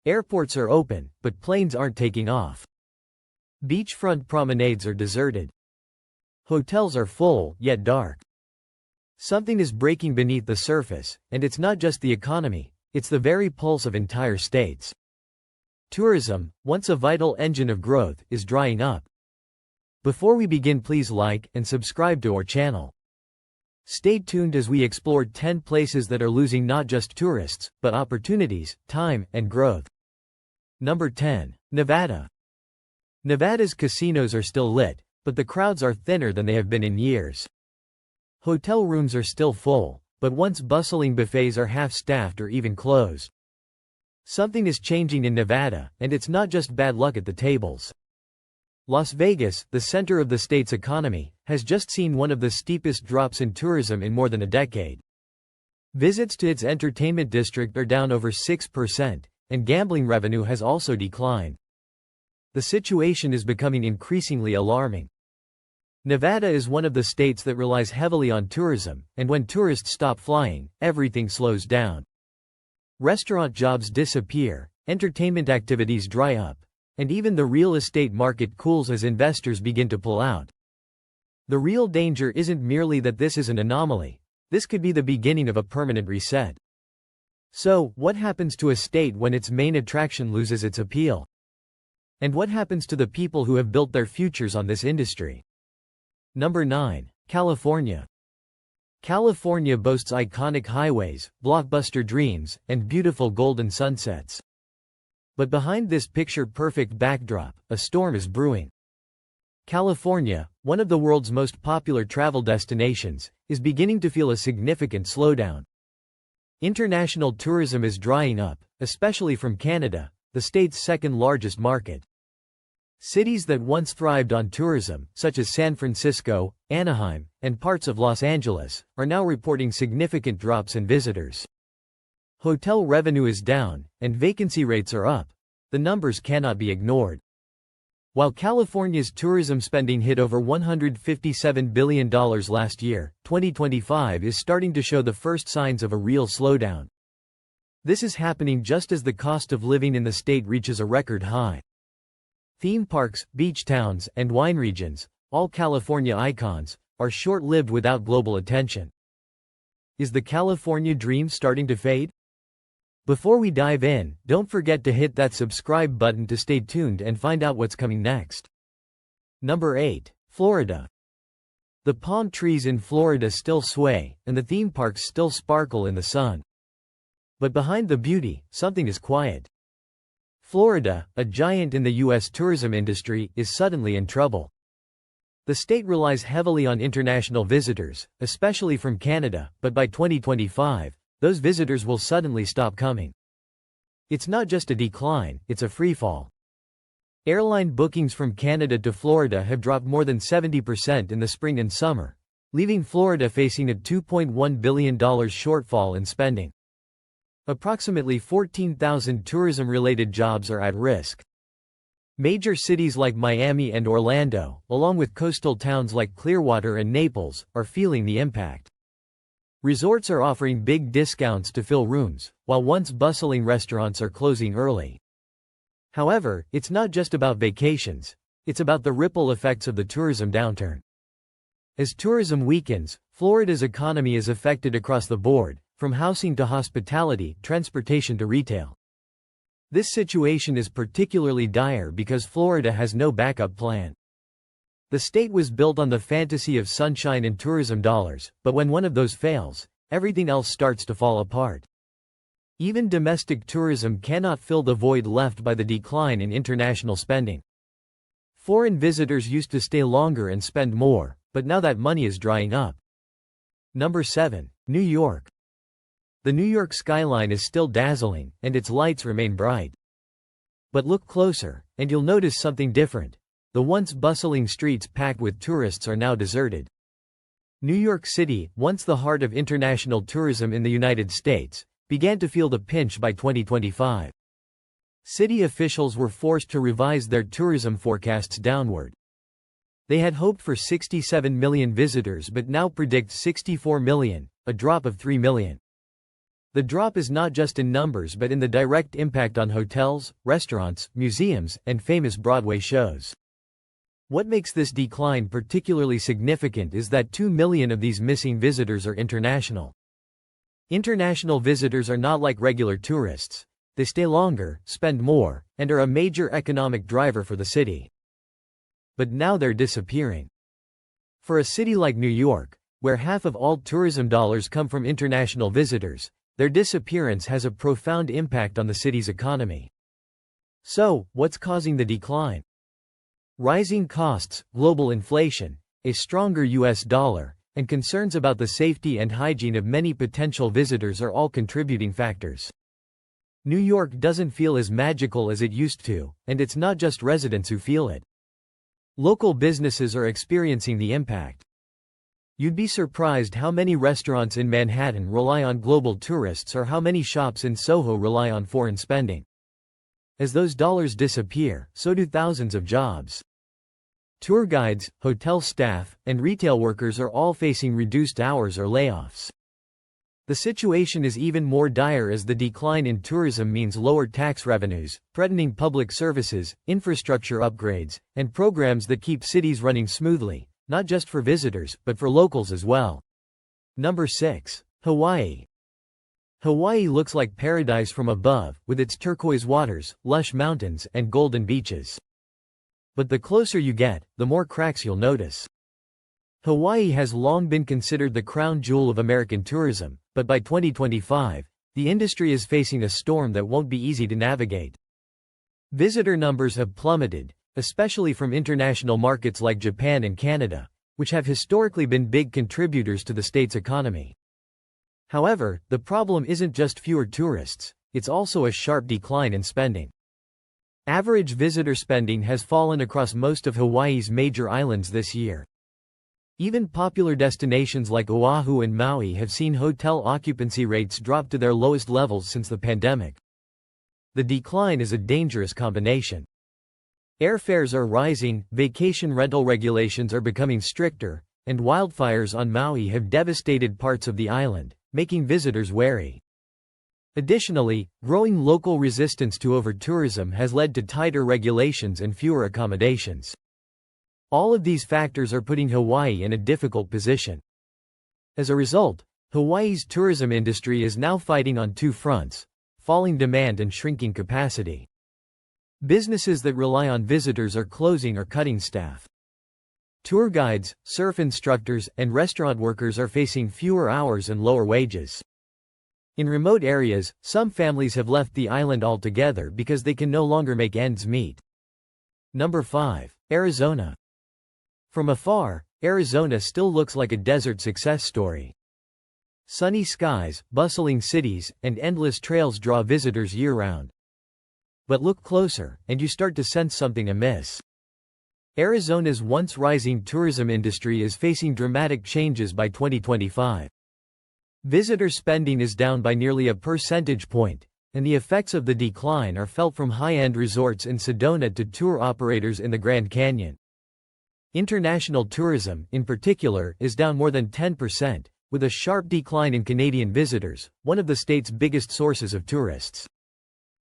Airports are open, but planes aren't taking off. Beachfront promenades are deserted. Hotels are full, yet dark. Something is breaking beneath the surface, and it's not just the economy, it's the very pulse of entire states. Tourism, once a vital engine of growth, is drying up. Before we begin, please like and subscribe to our channel. Stay tuned as we explore 10 places that are losing not just tourists, but opportunities, time, and growth. Number 10. Nevada. Nevada's casinos are still lit, but the crowds are thinner than they have been in years. Hotel rooms are still full, but once bustling buffets are half-staffed or even closed. Something is changing in Nevada, and it's not just bad luck at the tables. Las Vegas, the center of the state's economy, has just seen one of the steepest drops in tourism in more than a decade. Visits to its entertainment district are down over 6%, and gambling revenue has also declined. The situation is becoming increasingly alarming. Nevada is one of the states that relies heavily on tourism, and when tourists stop flying, everything slows down. Restaurant jobs disappear, entertainment activities dry up, and even the real estate market cools as investors begin to pull out. The real danger isn't merely that this is an anomaly. This could be the beginning of a permanent reset. So, what happens to a state when its main attraction loses its appeal? And what happens to the people who have built their futures on this industry? Number 9. California. California boasts iconic highways, blockbuster dreams, and beautiful golden sunsets. But behind this picture-perfect backdrop, a storm is brewing. California, one of the world's most popular travel destinations, is beginning to feel a significant slowdown. International tourism is drying up, especially from Canada, the state's second-largest market. Cities that once thrived on tourism, such as San Francisco, Anaheim, and parts of Los Angeles, are now reporting significant drops in visitors. Hotel revenue is down, and vacancy rates are up. The numbers cannot be ignored. While California's tourism spending hit over $157 billion last year, 2025 is starting to show the first signs of a real slowdown. This is happening just as the cost of living in the state reaches a record high. Theme parks, beach towns, and wine regions, all California icons, are short-lived without global attention. Is the California dream starting to fade? Before we dive in, don't forget to hit that subscribe button to stay tuned and find out what's coming next. Number 8. Florida. The palm trees in Florida still sway, and the theme parks still sparkle in the sun. But behind the beauty, something is quiet. Florida, a giant in the U.S. tourism industry, is suddenly in trouble. The state relies heavily on international visitors, especially from Canada, but by 2025, those visitors will suddenly stop coming. It's not just a decline, it's a freefall. Airline bookings from Canada to Florida have dropped more than 70% in the spring and summer, leaving Florida facing a $2.1 billion shortfall in spending. Approximately 14,000 tourism-related jobs are at risk. Major cities like Miami and Orlando, along with coastal towns like Clearwater and Naples, are feeling the impact. Resorts are offering big discounts to fill rooms, while once bustling restaurants are closing early. However, it's not just about vacations, it's about the ripple effects of the tourism downturn. As tourism weakens, Florida's economy is affected across the board, from housing to hospitality, transportation to retail. This situation is particularly dire because Florida has no backup plan. The state was built on the fantasy of sunshine and tourism dollars, but when one of those fails, everything else starts to fall apart. Even domestic tourism cannot fill the void left by the decline in international spending. Foreign visitors used to stay longer and spend more, but now that money is drying up. Number 7. New York. The New York skyline is still dazzling, and its lights remain bright. But look closer, and you'll notice something different. The once bustling streets packed with tourists are now deserted. New York City, once the heart of international tourism in the United States, began to feel the pinch by 2025. City officials were forced to revise their tourism forecasts downward. They had hoped for 67 million visitors but now predict 64 million, a drop of 3 million. The drop is not just in numbers but in the direct impact on hotels, restaurants, museums, and famous Broadway shows. What makes this decline particularly significant is that 2 million of these missing visitors are international. International visitors are not like regular tourists. They stay longer, spend more, and are a major economic driver for the city. But now they're disappearing. For a city like New York, where half of all tourism dollars come from international visitors, their disappearance has a profound impact on the city's economy. So, what's causing the decline? Rising costs, global inflation, a stronger US dollar, and concerns about the safety and hygiene of many potential visitors are all contributing factors. New York doesn't feel as magical as it used to, and it's not just residents who feel it. Local businesses are experiencing the impact. You'd be surprised how many restaurants in Manhattan rely on global tourists or how many shops in Soho rely on foreign spending. As those dollars disappear, so do thousands of jobs. Tour guides, hotel staff, and retail workers are all facing reduced hours or layoffs. The situation is even more dire as the decline in tourism means lower tax revenues, threatening public services, infrastructure upgrades, and programs that keep cities running smoothly, not just for visitors, but for locals as well. Number 6. Hawaii. Hawaii looks like paradise from above, with its turquoise waters, lush mountains, and golden beaches. But the closer you get, the more cracks you'll notice. Hawaii has long been considered the crown jewel of American tourism, but by 2025, the industry is facing a storm that won't be easy to navigate. Visitor numbers have plummeted, especially from international markets like Japan and Canada, which have historically been big contributors to the state's economy. However, the problem isn't just fewer tourists, it's also a sharp decline in spending. Average visitor spending has fallen across most of Hawaii's major islands this year. Even popular destinations like Oahu and Maui have seen hotel occupancy rates drop to their lowest levels since the pandemic. The decline is a dangerous combination. Airfares are rising, vacation rental regulations are becoming stricter, and wildfires on Maui have devastated parts of the island, making visitors wary. Additionally, growing local resistance to over-tourism has led to tighter regulations and fewer accommodations. All of these factors are putting Hawaii in a difficult position. As a result, Hawaii's tourism industry is now fighting on two fronts: falling demand and shrinking capacity. Businesses that rely on visitors are closing or cutting staff. Tour guides, surf instructors, and restaurant workers are facing fewer hours and lower wages. In remote areas, some families have left the island altogether because they can no longer make ends meet. Number 5. Arizona. From afar, Arizona still looks like a desert success story. Sunny skies, bustling cities, and endless trails draw visitors year-round. But look closer, and you start to sense something amiss. Arizona's once rising tourism industry is facing dramatic changes by 2025. Visitor spending is down by nearly a percentage point, and the effects of the decline are felt from high-end resorts in Sedona to tour operators in the Grand Canyon. International tourism, in particular, is down more than 10%, with a sharp decline in Canadian visitors, one of the state's biggest sources of tourists.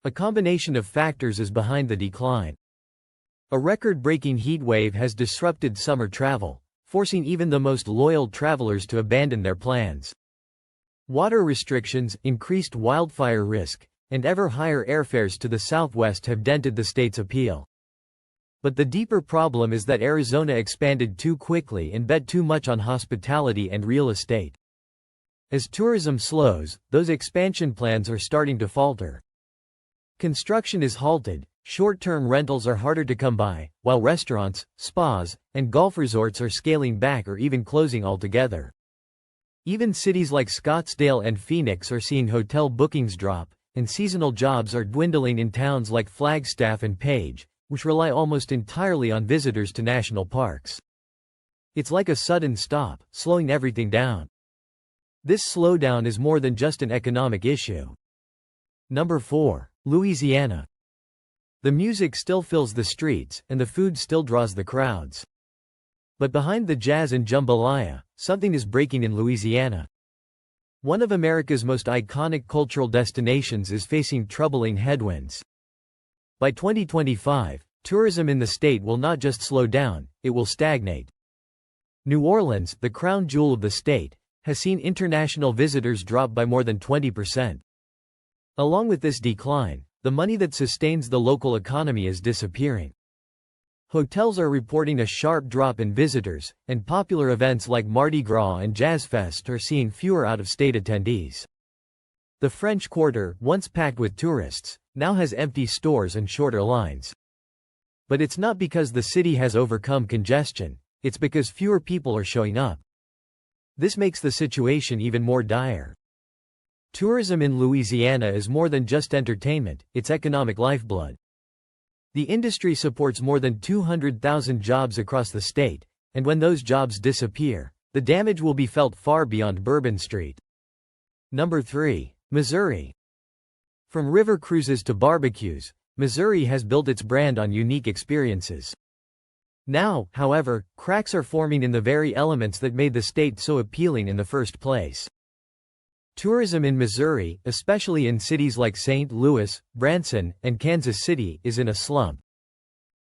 A combination of factors is behind the decline. A record-breaking heat wave has disrupted summer travel, forcing even the most loyal travelers to abandon their plans. Water restrictions, increased wildfire risk, and ever higher airfares to the southwest have dented the state's appeal. But the deeper problem is that Arizona expanded too quickly and bet too much on hospitality and real estate. As tourism slows, those expansion plans are starting to falter. Construction is halted, short-term rentals are harder to come by, while restaurants, spas, and golf resorts are scaling back or even closing altogether. Even cities like Scottsdale and Phoenix are seeing hotel bookings drop, and seasonal jobs are dwindling in towns like Flagstaff and Page, which rely almost entirely on visitors to national parks. It's like a sudden stop, slowing everything down. This slowdown is more than just an economic issue. Number 4. Louisiana. The music still fills the streets, and the food still draws the crowds. But behind the jazz and jambalaya, something is breaking in Louisiana. One of America's most iconic cultural destinations is facing troubling headwinds. By 2025, tourism in the state will not just slow down, it will stagnate. New Orleans, the crown jewel of the state, has seen international visitors drop by more than 20%. Along with this decline, the money that sustains the local economy is disappearing. Hotels are reporting a sharp drop in visitors, and popular events like Mardi Gras and Jazz Fest are seeing fewer out-of-state attendees. The French Quarter, once packed with tourists, now has empty stores and shorter lines. But it's not because the city has overcome congestion, it's because fewer people are showing up. This makes the situation even more dire. Tourism in Louisiana is more than just entertainment, it's economic lifeblood. The industry supports more than 200,000 jobs across the state, and when those jobs disappear, the damage will be felt far beyond Bourbon Street. Number 3. Missouri. From river cruises to barbecues, Missouri has built its brand on unique experiences. Now, however, cracks are forming in the very elements that made the state so appealing in the first place. Tourism in Missouri, especially in cities like St. Louis, Branson, and Kansas City, is in a slump.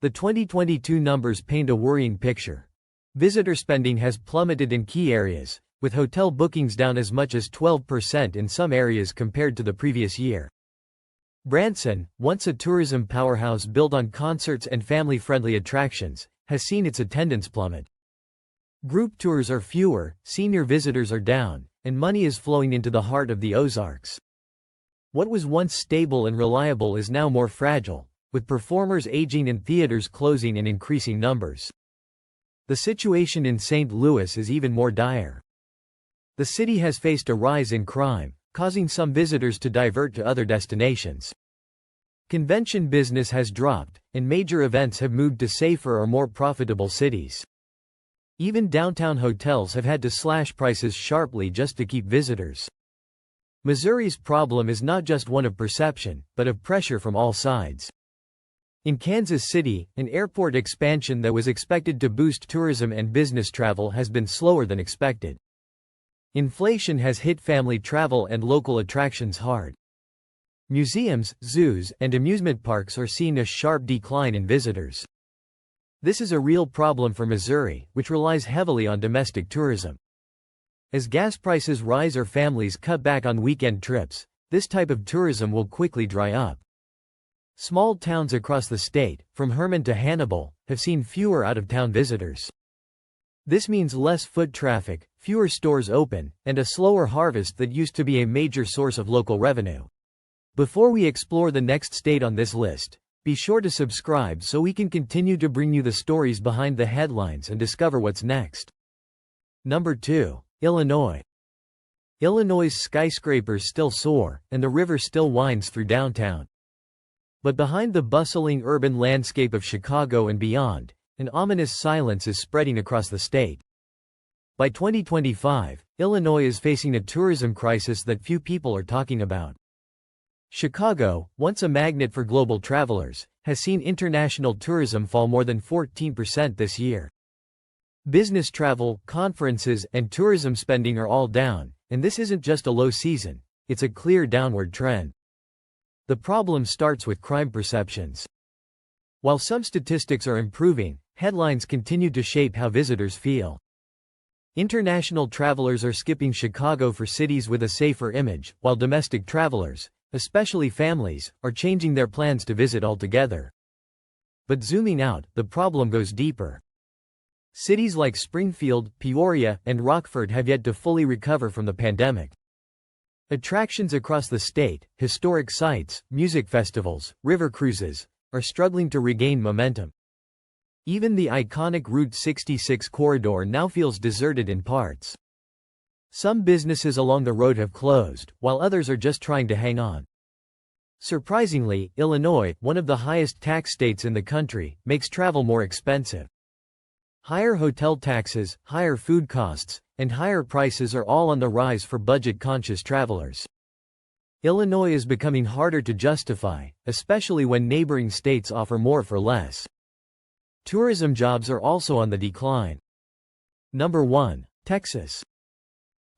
The 2022 numbers paint a worrying picture. Visitor spending has plummeted in key areas, with hotel bookings down as much as 12% in some areas compared to the previous year. Branson, once a tourism powerhouse built on concerts and family-friendly attractions, has seen its attendance plummet. Group tours are fewer, senior visitors are down, and money is flowing into the heart of the Ozarks. What was once stable and reliable is now more fragile, with performers aging and theaters closing in increasing numbers. The situation in St. Louis is even more dire. The city has faced a rise in crime, causing some visitors to divert to other destinations. Convention business has dropped, and major events have moved to safer or more profitable cities. Even downtown hotels have had to slash prices sharply just to keep visitors. Missouri's problem is not just one of perception, but of pressure from all sides. In Kansas City, an airport expansion that was expected to boost tourism and business travel has been slower than expected. Inflation has hit family travel and local attractions hard. Museums, zoos, and amusement parks are seeing a sharp decline in visitors. This is a real problem for Missouri, which relies heavily on domestic tourism. As gas prices rise or families cut back on weekend trips, this type of tourism will quickly dry up. Small towns across the state, from Herman to Hannibal, have seen fewer out-of-town visitors. This means less foot traffic, fewer stores open, and a slower harvest that used to be a major source of local revenue. Before we explore the next state on this list, be sure to subscribe so we can continue to bring you the stories behind the headlines and discover what's next. Number 2. Illinois. Illinois' skyscrapers still soar, and the river still winds through downtown. But behind the bustling urban landscape of Chicago and beyond, an ominous silence is spreading across the state. By 2025, Illinois is facing a tourism crisis that few people are talking about. Chicago, once a magnet for global travelers, has seen international tourism fall more than 14% this year. Business travel, conferences, and tourism spending are all down, and this isn't just a low season, it's a clear downward trend. The problem starts with crime perceptions. While some statistics are improving, headlines continue to shape how visitors feel. International travelers are skipping Chicago for cities with a safer image, while domestic travelers, especially families, are changing their plans to visit altogether. But zooming out, the problem goes deeper. Cities like Springfield, Peoria, and Rockford have yet to fully recover from the pandemic. Attractions across the state, historic sites, music festivals, river cruises, are struggling to regain momentum. Even the iconic Route 66 corridor now feels deserted in parts. Some businesses along the road have closed, while others are just trying to hang on. Surprisingly, Illinois, one of the highest tax states in the country, makes travel more expensive. Higher hotel taxes, higher food costs, and higher prices are all on the rise for budget-conscious travelers. Illinois is becoming harder to justify, especially when neighboring states offer more for less. Tourism jobs are also on the decline. Number 1. Texas.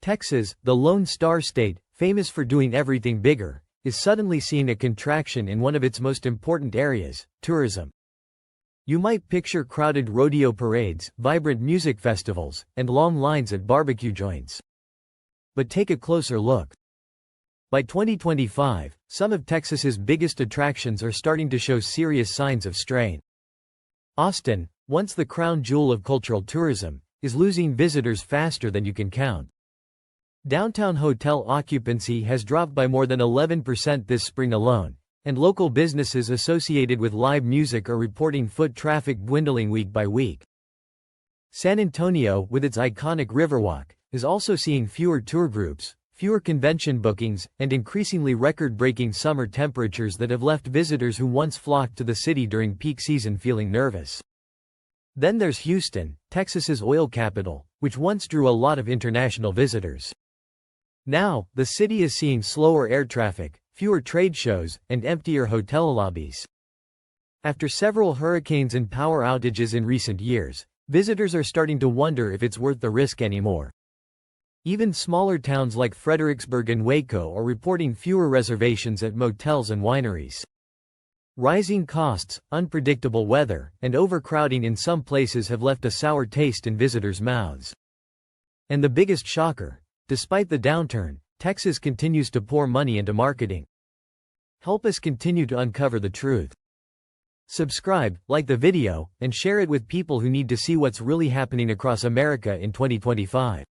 Texas, the Lone Star State, famous for doing everything bigger, is suddenly seeing a contraction in one of its most important areas, tourism. You might picture crowded rodeo parades, vibrant music festivals, and long lines at barbecue joints. But take a closer look. By 2025, some of Texas's biggest attractions are starting to show serious signs of strain. Austin, once the crown jewel of cultural tourism, is losing visitors faster than you can count. Downtown hotel occupancy has dropped by more than 11% this spring alone, and local businesses associated with live music are reporting foot traffic dwindling week by week. San Antonio, with its iconic Riverwalk, is also seeing fewer tour groups, fewer convention bookings, and increasingly record-breaking summer temperatures that have left visitors who once flocked to the city during peak season feeling nervous. Then there's Houston, Texas's oil capital, which once drew a lot of international visitors. Now, the city is seeing slower air traffic, fewer trade shows, and emptier hotel lobbies. After several hurricanes and power outages in recent years, visitors are starting to wonder if it's worth the risk anymore. Even smaller towns like Fredericksburg and Waco are reporting fewer reservations at motels and wineries. Rising costs, unpredictable weather, and overcrowding in some places have left a sour taste in visitors' mouths. And the biggest shocker, despite the downturn, Texas continues to pour money into marketing. Help us continue to uncover the truth. Subscribe, like the video, and share it with people who need to see what's really happening across America in 2025.